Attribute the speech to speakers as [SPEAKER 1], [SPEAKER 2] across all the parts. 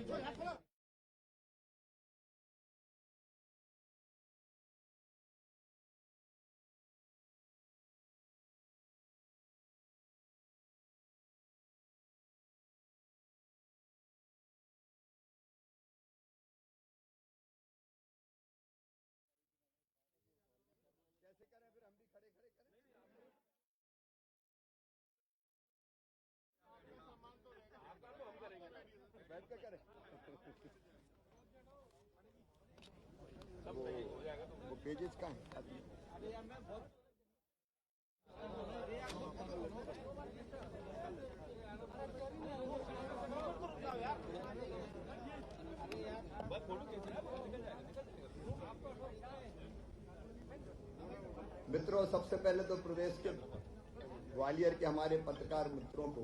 [SPEAKER 1] कैसे करें फिर हम भी खड़े खड़े करें। आपका तो हम करेंगे, बैठ के करें। वो पेजेस कहाँ हैं? अरे यार मैं बहुत मित्रों, सबसे पहले तो प्रदेश के ग्वालियर के हमारे पत्रकार मित्रों को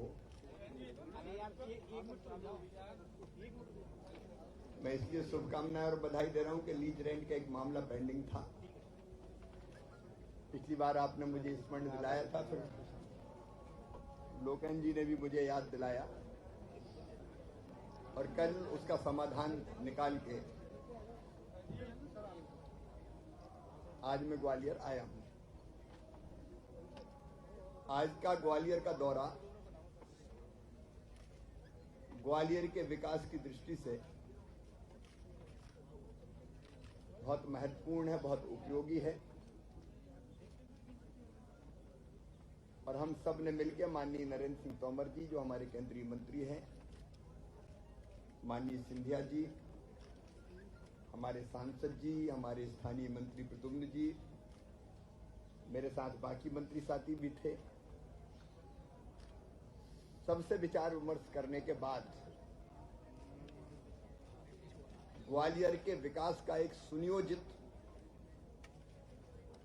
[SPEAKER 1] मैं इसलिए शुभकामनाएं और बधाई दे रहा हूं कि लीज रेंट का एक मामला पेंडिंग था। पिछली बार आपने मुझे स्मरण दिलाया था, फिर लोकन जी ने भी मुझे याद दिलाया और कल उसका समाधान निकाल के आज मैं ग्वालियर आया हूं। आज का ग्वालियर का दौरा ग्वालियर के विकास की दृष्टि से बहुत महत्वपूर्ण है, बहुत उपयोगी है और हम सब ने मिलकर माननीय नरेंद्र सिंह तोमर जी, जो हमारे केंद्रीय मंत्री हैं, माननीय सिंधिया जी, हमारे सांसद जी, हमारे स्थानीय मंत्री प्रद्युम्न जी, मेरे साथ बाकी मंत्री साथी भी थे, सबसे विचार विमर्श करने के बाद ग्वालियर के विकास का एक सुनियोजित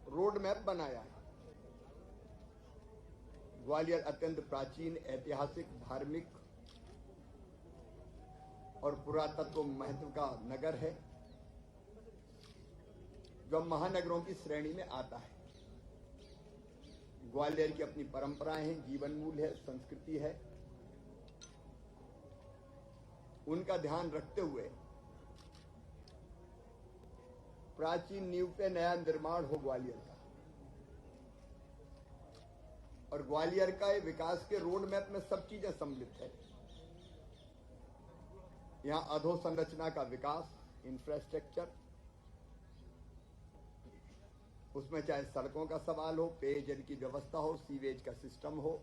[SPEAKER 1] रोड मैप बनाया है। ग्वालियर अत्यंत प्राचीन, ऐतिहासिक, धार्मिक और पुरातत्व महत्व का नगर है, जो महानगरों की श्रेणी में आता है। ग्वालियर की अपनी परंपराएं हैं, जीवन मूल्य है, संस्कृति है। उनका ध्यान रखते हुए प्राचीन नींव पे नया निर्माण हो ग्वालियर का, और ग्वालियर का विकास के रोड मैप में सब चीजें सम्मिलित है। यहां अधोसंरचना का विकास, इंफ्रास्ट्रक्चर, उसमें चाहे सड़कों का सवाल हो, पेयजल की व्यवस्था हो, सीवेज का सिस्टम हो,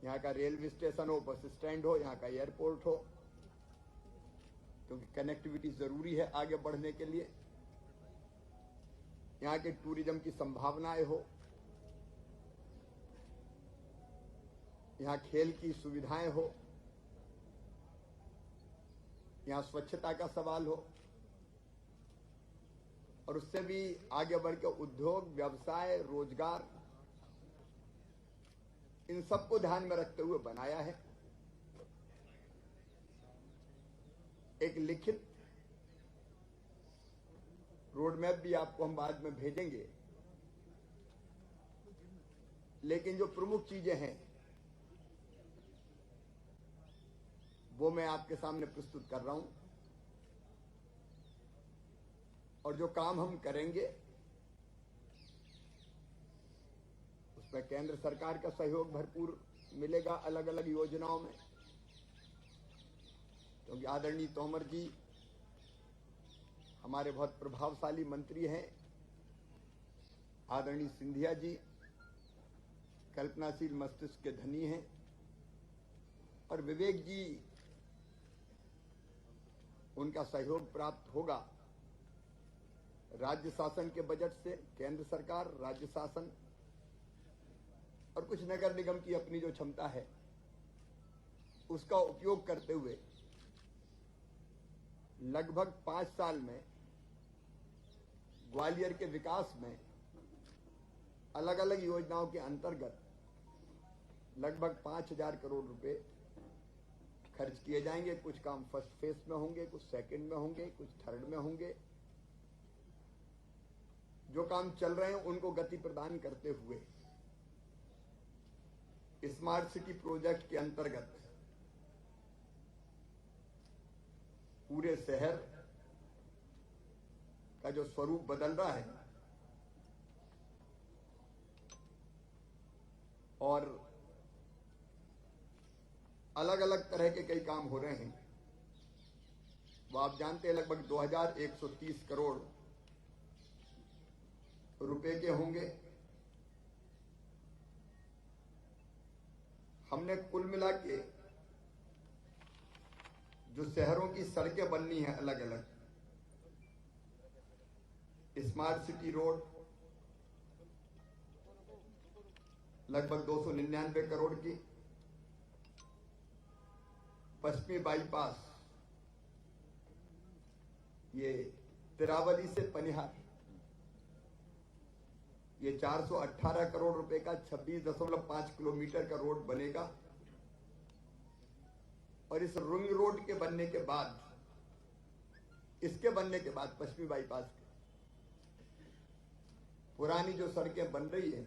[SPEAKER 1] यहाँ का रेलवे स्टेशन हो, बस स्टैंड हो, यहाँ का एयरपोर्ट हो, क्योंकि कनेक्टिविटी जरूरी है आगे बढ़ने के लिए, यहाँ के टूरिज्म की संभावनाएं हो, यहाँ खेल की सुविधाएं हो, यहाँ स्वच्छता का सवाल हो, और उससे भी आगे बढ़ के उद्योग, व्यवसाय, रोजगार, इन सबको ध्यान में रखते हुए बनाया है। एक लिखित रोड मैप भी आपको हम बाद में भेजेंगे, लेकिन जो प्रमुख चीजें हैं वो मैं आपके सामने प्रस्तुत कर रहा हूं, और जो काम हम करेंगे उसमें केंद्र सरकार का सहयोग भरपूर मिलेगा अलग अलग योजनाओं में, क्योंकि आदरणीय तोमर जी हमारे बहुत प्रभावशाली मंत्री हैं, आदरणीय सिंधिया जी कल्पनाशील मस्तिष्क के धनी हैं, और विवेक जी, उनका सहयोग प्राप्त होगा राज्य शासन के बजट से, केंद्र सरकार, राज्य शासन और कुछ नगर निगम की अपनी जो क्षमता है उसका उपयोग करते हुए लगभग 5 साल में ग्वालियर के विकास में अलग अलग योजनाओं के अंतर्गत लगभग 5,000 करोड़ रुपए खर्च किए जाएंगे। कुछ काम फर्स्ट फेज में होंगे, कुछ सेकंड में होंगे, कुछ थर्ड में होंगे। जो काम चल रहे हैं उनको गति प्रदान करते हुए स्मार्ट सिटी प्रोजेक्ट के अंतर्गत पूरे शहर का जो स्वरूप बदल रहा है और अलग अलग तरह के कई काम हो रहे हैं। वो आप जानते हैं लगभग 2130 करोड़ रुपए के होंगे। हमने कुल मिला के जो शहरों की सड़कें बननी है अलग अलग, स्मार्ट सिटी रोड लगभग 299 करोड़ की, पश्चिमी बाईपास ये तिरावली से पनिहार ये 418 करोड़ रुपए का 26.5 किलोमीटर का रोड बनेगा। और इस रिंग रोड के बनने के बाद, इसके बनने के बाद पश्चिमी बाईपास के पुरानी जो सड़कें बन रही है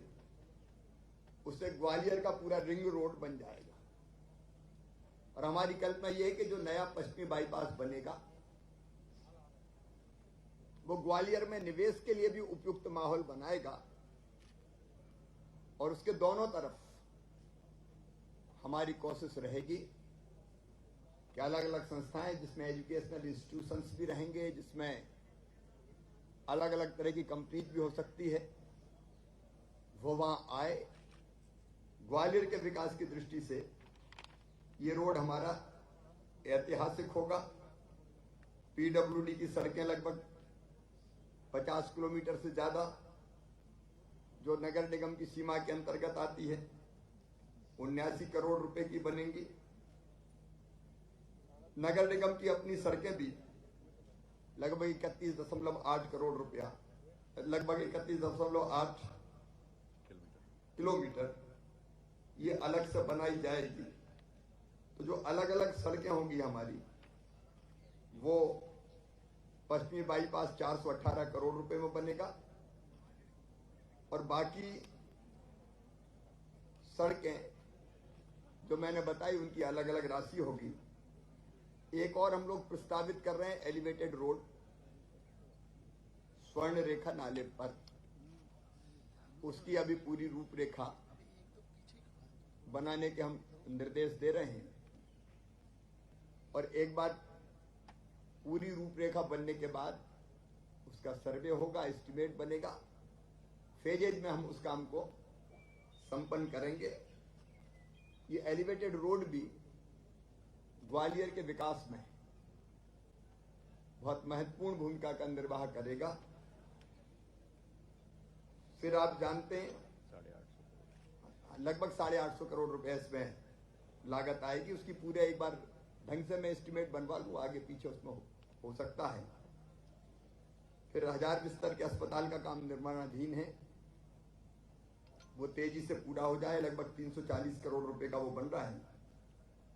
[SPEAKER 1] उससे ग्वालियर का पूरा रिंग रोड बन जाएगा। और हमारी कल्पना यह है कि जो नया पश्चिमी बाईपास बनेगा वो ग्वालियर में निवेश के लिए भी उपयुक्त माहौल बनाएगा। और उसके दोनों तरफ हमारी कोशिश रहेगी कि अलग अलग संस्थाएं जिसमें एजुकेशनल इंस्टीट्यूशंस भी रहेंगे, जिसमें अलग अलग तरह की कंपनीज भी हो सकती है, वो वहां आए। ग्वालियर के विकास की दृष्टि से ये रोड हमारा ऐतिहासिक होगा। पीडब्ल्यूडी की सड़कें लगभग 50 किलोमीटर से ज्यादा जो नगर निगम की सीमा के अंतर्गत आती है 79 करोड़ रुपए की बनेंगी। नगर निगम की अपनी सड़कें भी लगभग 31.8 करोड़ रुपया, लगभग 31.8 किलोमीटर ये अलग से बनाई जाएगी। तो जो अलग अलग सड़कें होंगी हमारी, वो पश्चिमी बाईपास 418 करोड़ रुपए में बनेगा और बाकी सड़कें जो मैंने बताई उनकी अलग अलग राशि होगी। एक और हम लोग प्रस्तावित कर रहे हैं एलिवेटेड रोड स्वर्ण रेखा नाले पर, उसकी अभी पूरी रूपरेखा बनाने के हम निर्देश दे रहे हैं। और एक बार पूरी रूपरेखा बनने के बाद उसका सर्वे होगा, एस्टीमेट बनेगा, फेजेज में हम उस काम को संपन्न करेंगे। ये एलिवेटेड रोड भी ग्वालियर के विकास में बहुत महत्वपूर्ण भूमिका का निर्वाह करेगा। फिर आप जानते हैं लगभग 850 करोड़ रुपए इसमें लागत आएगी। उसकी पूरे एक बार ढंग से मैं एस्टीमेट बनवा लूं, आगे पीछे उसमें हो सकता है। फिर 1000 बिस्तर के अस्पताल का काम निर्माणाधीन है, वो तेजी से पूरा हो जाए। लगभग 340 करोड़ रुपए का वो बन रहा है।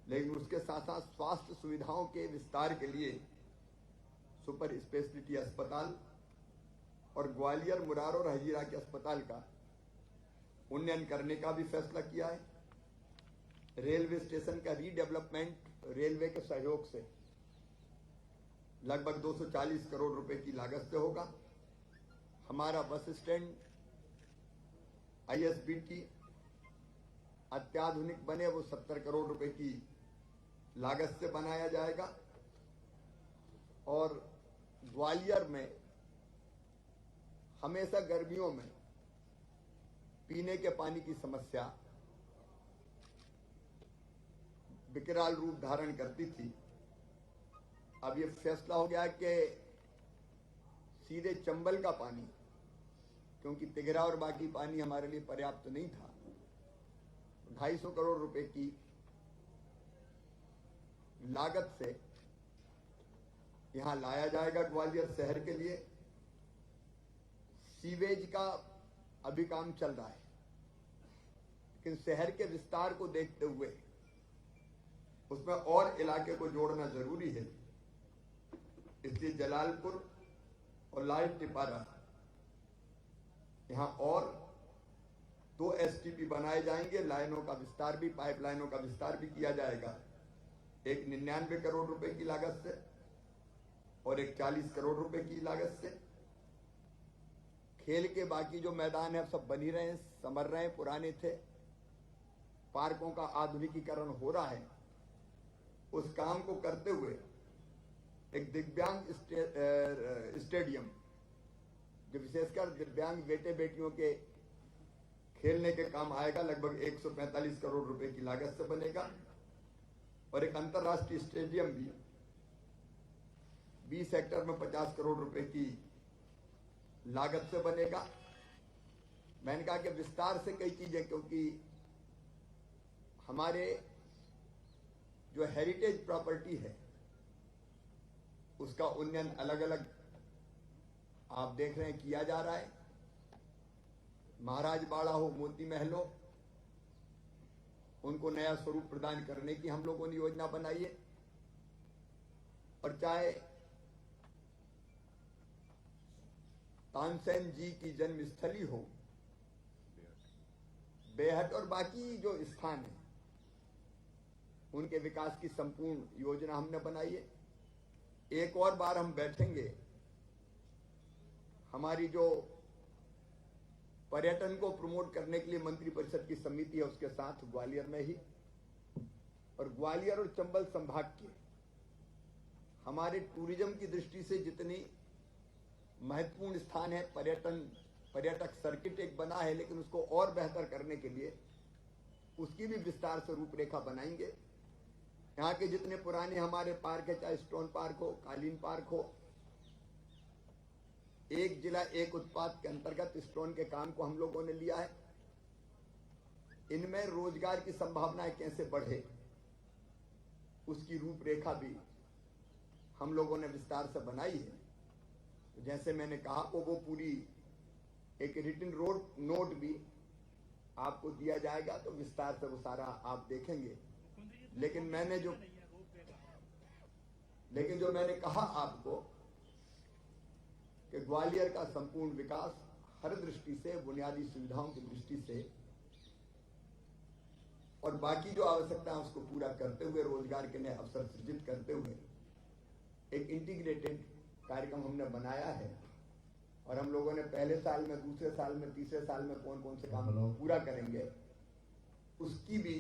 [SPEAKER 1] लेकिन उसके साथ साथ स्वास्थ्य सुविधाओं के विस्तार के लिए सुपर स्पेशलिटी अस्पताल और ग्वालियर, मुरार और हजीरा के अस्पताल का उन्नयन करने का भी फैसला किया है। रेलवे स्टेशन का रीडेवलपमेंट रेलवे के सहयोग से लगभग 240 करोड़ रुपए की लागत से होगा। हमारा बस स्टैंड ISBT अत्याधुनिक बने, वो 70 करोड़ रुपए की लागत से बनाया जाएगा। और ग्वालियर में हमेशा गर्मियों में पीने के पानी की समस्या विकराल रूप धारण करती थी। अब ये फैसला हो गया कि सीधे चंबल का पानी, क्योंकि तिघरा और बाकी पानी हमारे लिए पर्याप्त नहीं था, 250 करोड़ रुपए की लागत से यहां लाया जाएगा ग्वालियर शहर के लिए। सीवेज का अभी काम चल रहा है, लेकिन शहर के विस्तार को देखते हुए उसमें और इलाके को जोड़ना जरूरी है। इसलिए जलालपुर और लाल टिपारा यहां और 2 STP बनाए जाएंगे। लाइनों का विस्तार भी, पाइप लाइनों का विस्तार भी किया जाएगा। एक 99 करोड़ रुपए की लागत से और एक 40 करोड़ रुपए की लागत से। खेल के बाकी जो मैदान है सब बन ही रहे हैं, संवर रहे हैं, पुराने थे। पार्कों का आधुनिकीकरण हो रहा है। उस काम को करते हुए एक दिव्यांग स्टेडियम जो विशेषकर दिव्यांग बेटे बेटियों के खेलने के काम आएगा, लगभग 145 करोड़ रुपए की लागत से बनेगा। और एक अंतर्राष्ट्रीय स्टेडियम भी 20 हेक्टेयर में 50 करोड़ रुपए की लागत से बनेगा। मैंने कहा कि विस्तार से कई चीजें, क्योंकि हमारे जो हेरिटेज प्रॉपर्टी है उसका उन्नयन अलग अलग आप देख रहे हैं किया जा रहा है। महाराज बाड़ा हो, मोती महल हो, उनको नया स्वरूप प्रदान करने की हम लोगों ने योजना बनाई है। और चाहे तानसेन जी की जन्मस्थली हो, बेहट और बाकी जो स्थान है उनके विकास की संपूर्ण योजना हमने बनाई है। एक और बार हम बैठेंगे, हमारी जो पर्यटन को प्रमोट करने के लिए मंत्रिपरिषद की समिति है उसके साथ ग्वालियर में ही। और ग्वालियर और चंबल संभाग के हमारे टूरिज्म की दृष्टि से जितनी महत्वपूर्ण स्थान है, पर्यटक सर्किट एक बना है, लेकिन उसको और बेहतर करने के लिए उसकी भी विस्तार से रूपरेखा बनाएंगे। यहाँ के जितने पुराने हमारे पार्क है, चाहे स्टोन पार्क हो, कालीन पार्क हो, एक जिला एक उत्पाद के अंतर्गत स्टोन के काम को हम लोगों ने लिया है। इनमें रोजगार की संभावनाएं कैसे बढ़े उसकी रूपरेखा भी हम लोगों ने विस्तार से बनाई है। जैसे मैंने कहा वो पूरी एक रिटन नोट भी आपको दिया जाएगा, तो विस्तार से वो सारा आप देखेंगे। लेकिन जो मैंने कहा आपको कि ग्वालियर का संपूर्ण विकास हर दृष्टि से, बुनियादी सुविधाओं की दृष्टि से और बाकी जो आवश्यकता है उसको पूरा करते हुए, रोजगार के नए अवसर सृजित करते हुए एक इंटीग्रेटेड कार्यक्रम हमने बनाया है। और हम लोगों ने पहले साल में, दूसरे साल में, तीसरे साल में कौन कौन से काम पूरा करेंगे उसकी भी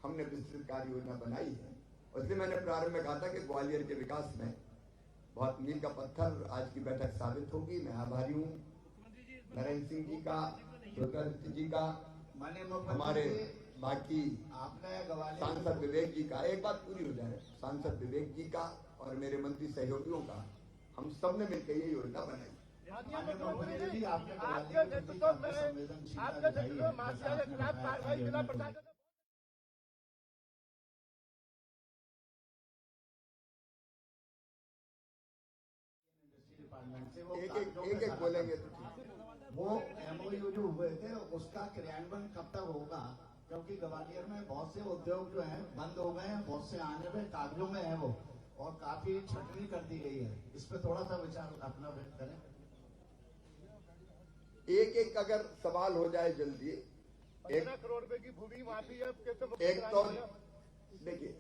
[SPEAKER 1] हमने विस्तृत कार्य योजना बनाई है। और इसलिए मैंने प्रारंभ में कहा था कि ग्वालियर के विकास में बहुत मील का पत्थर आज की बैठक साबित होगी। मैं आभारी हूँ नरेंद्र सिंह जी का, ज्योतिरादित्य जी का, हमारे बाकी सांसद विवेक जी का। एक बात पूरी हो जाए, सांसद विवेक जी का और मेरे मंत्री सहयोगियों का, हम सब ने मिलकर ये योजना बनाई।
[SPEAKER 2] आपके नेतृत्व में माफिया के खिलाफ कार्रवाई जिला प्रशासन
[SPEAKER 1] एक बोलेंगे तो ठीक।
[SPEAKER 3] वो एमओयू जो हुए थे उसका क्रियान्वयन कब तक होगा? क्योंकि ग्वालियर में बहुत से उद्योग जो हैं बंद हो गए हैं, बहुत से आने में कागजों में है वो, और काफी छटनी कर दी गई है। इस पे थोड़ा सा विचार अपना व्यक्त करें।
[SPEAKER 1] एक अगर सवाल हो जाए जल्दी।
[SPEAKER 2] 15 करोड़ रुपए की भूमि माफी है।
[SPEAKER 1] एक तो देखिए,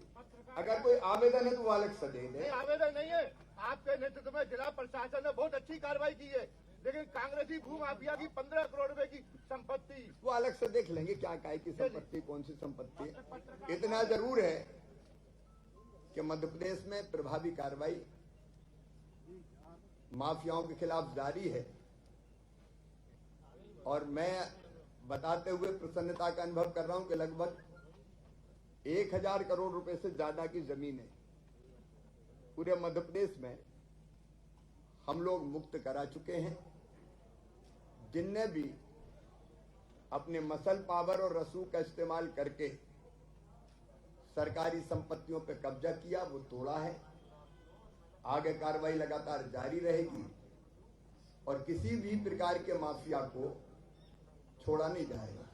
[SPEAKER 1] अगर कोई आवेदन है तो वो अलग से दे दे।
[SPEAKER 2] आवेदन नहीं है, आपके नेतृत्व में जिला प्रशासन ने बहुत अच्छी कार्रवाई की है, लेकिन कांग्रेसी भू माफिया की 15 करोड़ रुपए की संपत्ति
[SPEAKER 1] वो अलग से देख लेंगे, क्या काय की संपत्ति, कौन सी संपत्ति है। इतना जरूर है कि मध्य प्रदेश में प्रभावी कार्रवाई माफियाओं के खिलाफ जारी है। और मैं बताते हुए प्रसन्नता का अनुभव कर रहा हूं कि लगभग 1000 करोड़ रुपए से ज्यादा की जमीन है पूरे मध्य प्रदेश में हम लोग मुक्त करा चुके हैं। जिनने भी अपने मसल पावर और रसूख का इस्तेमाल करके सरकारी संपत्तियों पर कब्जा किया वो तोड़ा है। आगे कार्रवाई लगातार जारी रहेगी और किसी भी प्रकार के माफिया को छोड़ा नहीं जाएगा।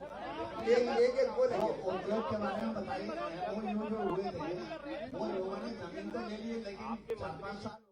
[SPEAKER 1] एक बोलेंगे
[SPEAKER 3] उद्योग के बारे में बताइए। जो हुए थे वो लोगों ने जमीन तो ले ली, लेकिन 4-5 साल